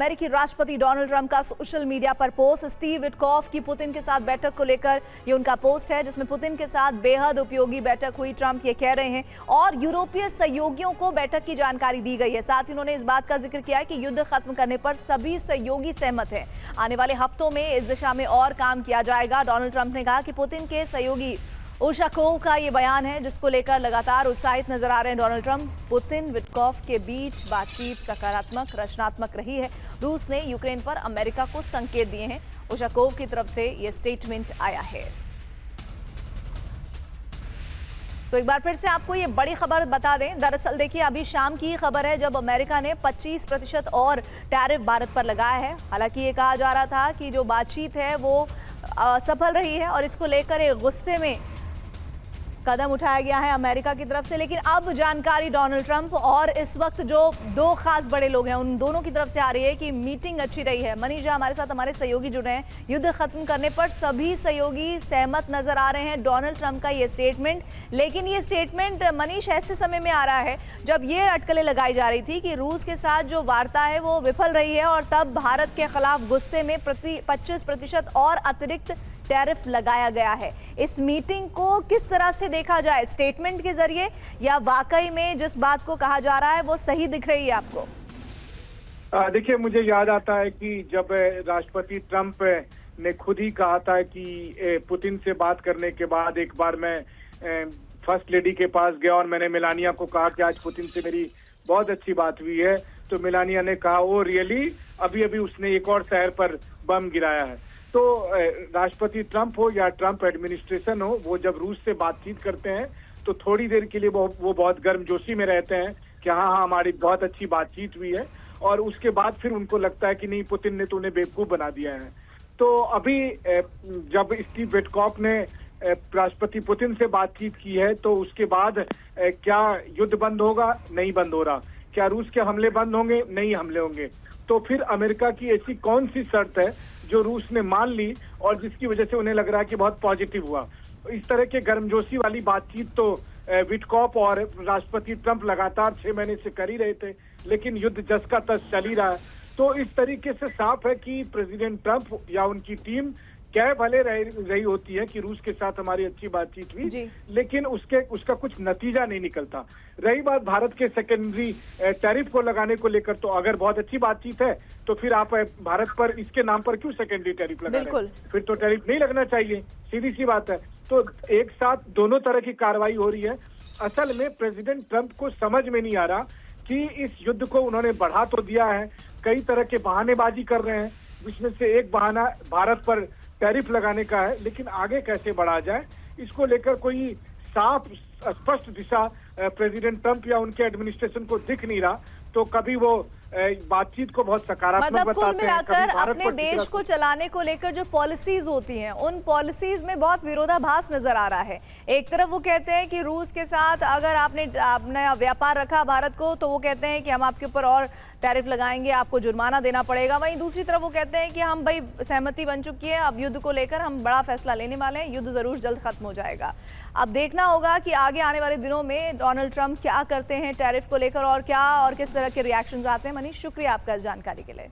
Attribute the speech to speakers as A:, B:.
A: अमेरिकी राष्ट्रपति Donald Trump का सोशल मीडिया पर पोस्ट। स्टीव विटकॉफ की पुतिन के साथ बैठक को लेकर ये उनका पोस्ट है, जिसमें पुतिन के साथ बेहद उपयोगी बैठक हुई, ट्रंप ये कह रहे हैं। और यूरोपीय सहयोगियों को बैठक की जानकारी दी गई है। साथ ही उन्होंने इस बात का जिक्र किया है कि युद्ध खत्म करने पर सभी सहयोगी सहमत हैं। आने वाले हफ्तों में इस दिशा में और काम किया जाएगा। डोनाल्ड ट्रंप ने कहा कि पुतिन के सहयोगी उशाकोव का ये बयान है, जिसको लेकर लगातार उत्साहित नजर आ रहे हैं डोनाल्ड ट्रंप। पुतिन विटकॉफ के बीच बातचीत सकारात्मक रचनात्मक रही है। रूस ने यूक्रेन पर अमेरिका को संकेत दिए हैं। उशाकोव की तरफ से ये स्टेटमेंट आया है। तो एक बार फिर से आपको ये बड़ी खबर बता दें। दरअसल देखिए, अभी शाम की खबर है जब अमेरिका ने 25% और टैरिफ भारत पर लगाया है। हालांकि ये कहा जा रहा था कि जो बातचीत है वो सफल रही है और इसको लेकर एक गुस्से में कदम उठाया गया है अमेरिका की तरफ से। लेकिन अब जानकारी डोनाल्ड ट्रंप और इस वक्त जो दो खास बड़े लोग हैं उन दोनों की तरफ से आ रही है कि मीटिंग अच्छी रही है। मनीषा हमारे साथ हमारे सहयोगी जुड़े हैं। युद्ध खत्म करने पर सभी सहयोगी सहमत नजर आ रहे हैं, डोनाल्ड ट्रंप का ये स्टेटमेंट। लेकिन ये स्टेटमेंट मनीष ऐसे समय में आ रहा है जब ये अटकलें लगाई जा रही थी कि रूस के साथ जो वार्ता है वो विफल रही है और तब भारत के खिलाफ गुस्से में 25% और अतिरिक्त टैरिफ लगाया गया है। इस मीटिंग को किस तरह से देखा जाए, स्टेटमेंट के जरिए या वाकई में जिस बात को कहा जा रहा है वो सही दिख रही है आपको?
B: देखिए, मुझे याद आता है कि जब राष्ट्रपति ट्रंप ने खुद ही कहा था कि पुतिन से बात करने के बाद एक बार मैं फर्स्ट लेडी के पास गया और मैंने मेलानिया को कहा कि आज पुतिन से मेरी बहुत अच्छी बात हुई है, तो मेलानिया ने कहा ओ रियली, अभी अभी उसने एक और शहर पर बम गिराया है। तो राष्ट्रपति ट्रंप हो या ट्रंप एडमिनिस्ट्रेशन हो, वो जब रूस से बातचीत करते हैं तो थोड़ी देर के लिए वो बहुत गर्मजोशी में रहते हैं कि हाँ हमारी बहुत अच्छी बातचीत हुई है, और उसके बाद फिर उनको लगता है कि नहीं, पुतिन ने तो उन्हें बेवकूफ बना दिया है। तो अभी जब स्टीव विटकॉफ ने राष्ट्रपति पुतिन से बातचीत की है तो उसके बाद क्या युद्ध बंद होगा? नहीं बंद हो रहा। क्या रूस के हमले बंद होंगे? नहीं हमले होंगे। तो फिर अमेरिका की ऐसी कौन सी शर्त है जो रूस ने मान ली और जिसकी वजह से उन्हें लग रहा है कि बहुत पॉजिटिव हुआ? इस तरह के गर्मजोशी वाली बातचीत तो विटकॉफ और राष्ट्रपति ट्रंप लगातार 6 महीने से कर ही रहे थे, लेकिन युद्ध जस का तस चल ही रहा है। तो इस तरीके से साफ है कि प्रेसिडेंट ट्रंप या उनकी टीम कह भले रही होती है कि रूस के साथ हमारी अच्छी बातचीत हुई, लेकिन उसका कुछ नतीजा नहीं निकलता। रही बात भारत के सेकेंडरी टैरिफ को लगाने को लेकर, तो अगर बहुत अच्छी बातचीत है तो फिर आप भारत पर इसके नाम पर क्यों सेकेंडरी टैरिफ लगा रहे हैं? फिर तो टैरिफ नहीं लगना चाहिए, सीधी सी बात है। तो एक साथ दोनों तरह की कार्रवाई हो रही है। असल में प्रेसिडेंट ट्रंप को समझ में नहीं आ रहा कि इस युद्ध को उन्होंने बढ़ा तो दिया है, कई तरह के बहानेबाजी कर रहे हैं, जिसमें से एक बहाना भारत पर टैरिफ लगाने का है, लेकिन आगे कैसे बढ़ा जाए इसको लेकर कोई साफ स्पष्ट दिशा प्रेसिडेंट ट्रंप या उनके एडमिनिस्ट्रेशन को दिख नहीं रहा। तो कभी वो बातचीत को बहुत सकारात्मक बताते हैं, कभी
A: अपने देश को चलाने को लेकर जो पॉलिसीज होती हैं उन पॉलिसीज में बहुत विरोधाभास नजर आ रहा है। एक तरफ वो कहते हैं कि रूस के साथ अगर आपने व्यापार रखा भारत को, तो वो कहते हैं कि हम आपके ऊपर और टैरिफ लगाएंगे, आपको जुर्माना देना पड़ेगा। वहीं दूसरी तरफ वो कहते हैं कि हम भाई सहमति बन चुकी है, अब युद्ध को लेकर हम बड़ा फैसला लेने वाले हैं, युद्ध जरूर जल्द खत्म हो जाएगा। अब देखना होगा कि आगे आने वाले दिनों में डोनाल्ड ट्रंप क्या करते हैं टैरिफ को लेकर और क्या और किस तरह के रिएक्शंस आते हैं। मनीष, शुक्रिया आपका इस जानकारी के लिए।